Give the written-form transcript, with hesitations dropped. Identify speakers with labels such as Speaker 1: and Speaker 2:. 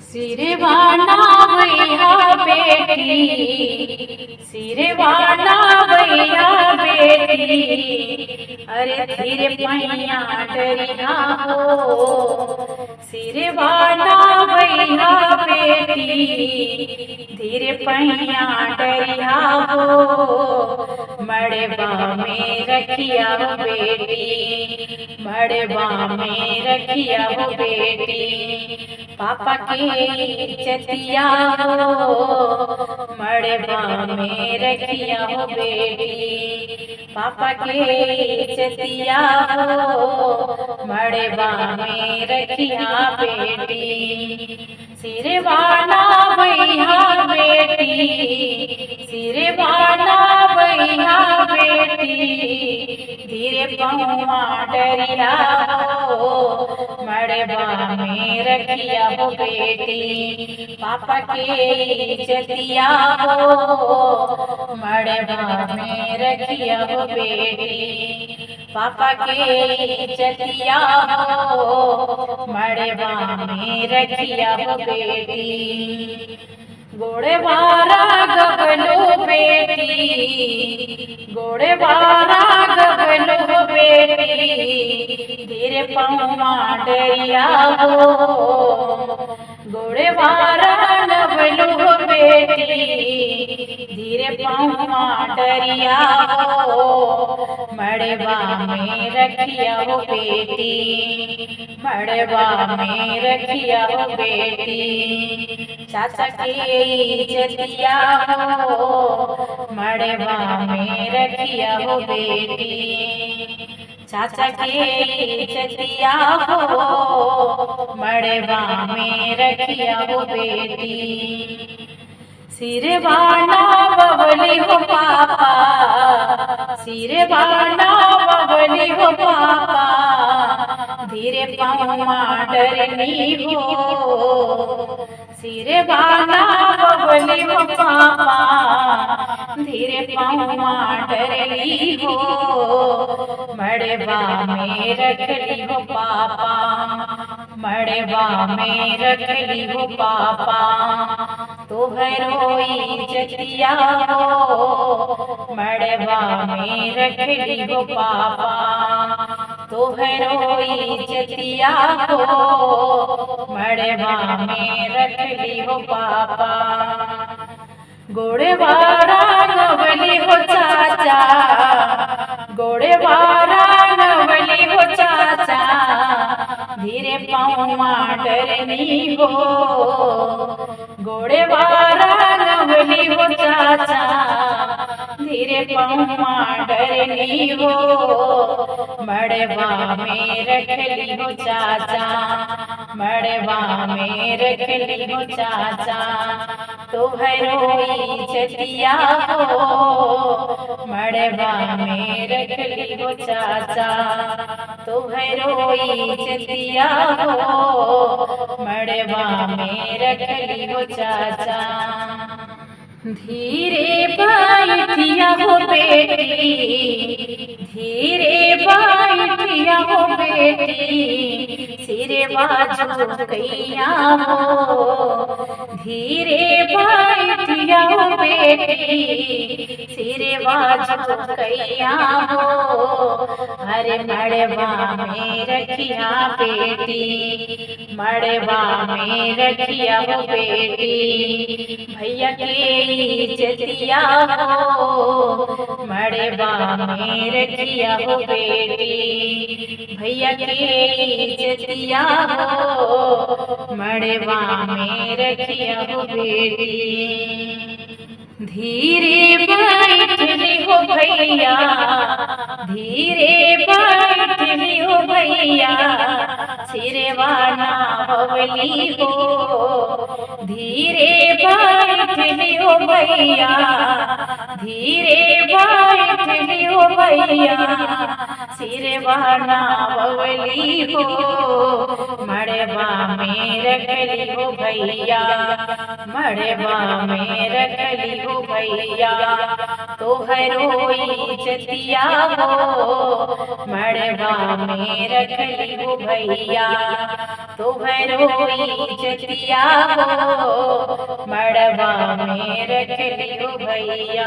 Speaker 1: सिरवाना भैया बेटी, सिरवाना भैया बेटी, अरे धीरे पैया डरिया हो। सिरवाना भैया बेटी, धीरे पैया डरिया हो। मड़वा में रखिया हो बेटी, मड़वा में रखिया हो बेटी, पापा के चतिया हो। मड़वा में रखिया हो बेटी, पापा के चतिया हो। मड़वा में रखिया बेटी, सिरवाना भैया बेटी, सिरवाना भैया बेटी, धीरे पहुआ डरिया हो। मड़वा में रखिया हो बेटी, पापा के चतिया हो। मड़वा में रखिया हो बेटी, पापा के चतिया हो। मड़वा में रखिया हो बेटी, गोड़े वारा गबलो बेटी, गोड़े वारा गबलो बेटी, धीरे पहुआ डरिया हो। गोड़े वारा गबलो बेटी, धीरे पहुआ डरिया हो। मड़वा में रखिया हो बेटी, मड़वा में रखिया हो बेटी, चाचा के चतिया हो। मड़वा में रखिया हो बेटी, चाचा के चतिया हो। मड़वा में रखिया हो बेटी, सिरवाना बबली हो पापा, सिरवाना बबली हो पापा, धीरे पहुआ डरनी हो। सिरवाना बबली हो पापा, धीरे पहुआ डरनी हो। मड़वा में रखली हो पापा, मड़वा में रखली हो पापा, तोहरोई चतिया हो। मड़वा में रखली हो पापा, तोहरोई चतिया हो। मड़वा में रखली हो पापा, गोड़े वारा गवली हो चाचा, गोड़े वारा गवली हो चाचा, धीरे पहुआ डरनी हो। गोड़े वारा गवली हो चाचा, धीरे पहुआ डरनी हो। मड़वा में रखली हो चाचा, मड़वा में रखली हो चाचा, तोहरोई चतिया हो। मड़वा में रखली हो चाचा, तोहरोई चतिया हो। मड़वा में रखली हो चाचा, धीरे बैठिया हो बेटी, धीरे बैठिया हो बेटी, सिरवा झुकैया हो। धीरे बैठिया हो बेटी, सिरवा झुकैया हो। अरे मड़वा में रखिया बेटी, मड़वा में रखिया हो बेटी, भैया के चतिया हो। मड़वा में रखिया हो बेटी, भैया के चतिया हो। मड़वा में रखिया हो बेटी, धीरे बैठली हो भैया, धीरे बैठली हो भैया, सिरवाना बबली हो। धीरे बैठली हो भैया, धीरे बैठ लियो भैया सिरवा नावली हो मड़वा में रखली हो भैया मड़वा में रखली हो भैया तोहरो इज्जतिया हो मड़वा में रखली हो भैया तोहरो इज्जतिया हो मड़वा में रखली हो भैया।